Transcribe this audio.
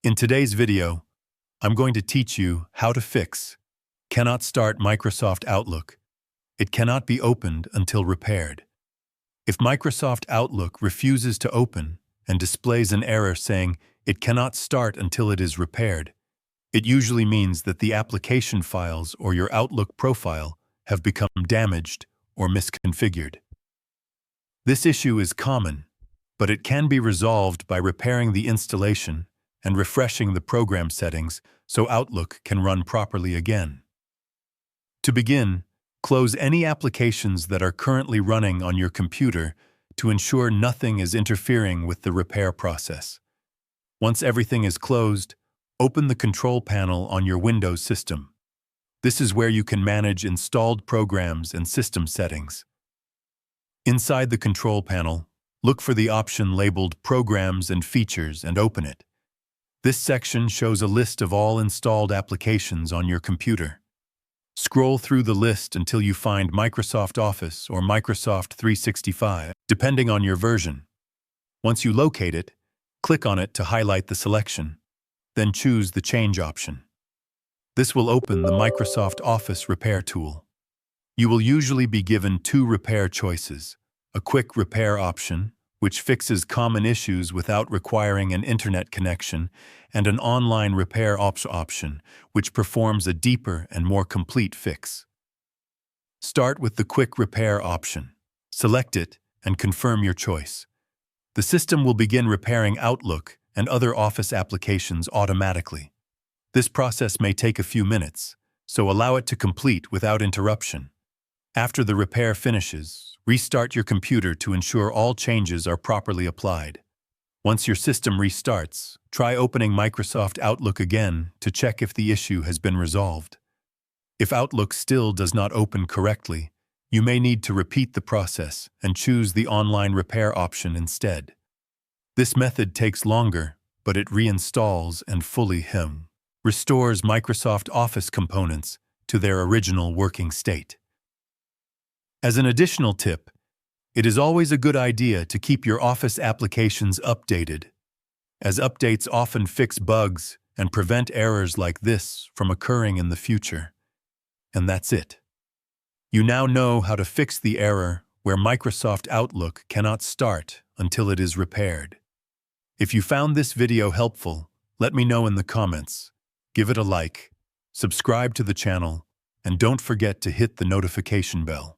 In today's video, I'm going to teach you how to fix cannot start Microsoft Outlook. It cannot be opened until repaired. If Microsoft Outlook refuses to open and displays an error saying it cannot start until it is repaired, it usually means that the application files or your Outlook profile have become damaged or misconfigured. This issue is common, but it can be resolved by repairing the installation and refreshing the program settings so Outlook can run properly again. To begin, close any applications that are currently running on your computer to ensure nothing is interfering with the repair process. Once everything is closed, open the control panel on your Windows system. This is where you can manage installed programs and system settings. Inside the control panel, look for the option labeled Programs and Features and open it. This section shows a list of all installed applications on your computer. Scroll through the list until you find Microsoft Office or Microsoft 365, depending on your version. Once you locate it, click on it to highlight the selection, then choose the Change option. This will open the Microsoft Office Repair tool. You will usually be given two repair choices: a quick repair option, which fixes common issues without requiring an internet connection, and an online repair option, which performs a deeper and more complete fix. Start with the quick repair option. Select it and confirm your choice. The system will begin repairing Outlook and other Office applications automatically. This process may take a few minutes, so allow it to complete without interruption. After the repair finishes, restart your computer to ensure all changes are properly applied. Once your system restarts, try opening Microsoft Outlook again to check if the issue has been resolved. If Outlook still does not open correctly, you may need to repeat the process and choose the online repair option instead. This method takes longer, but it reinstalls and fully restores Microsoft Office components to their original working state. As an additional tip, it is always a good idea to keep your Office applications updated, as updates often fix bugs and prevent errors like this from occurring in the future. And that's it. You now know how to fix the error where Microsoft Outlook cannot start until it is repaired. If you found this video helpful, let me know in the comments. Give it a like, subscribe to the channel, and don't forget to hit the notification bell.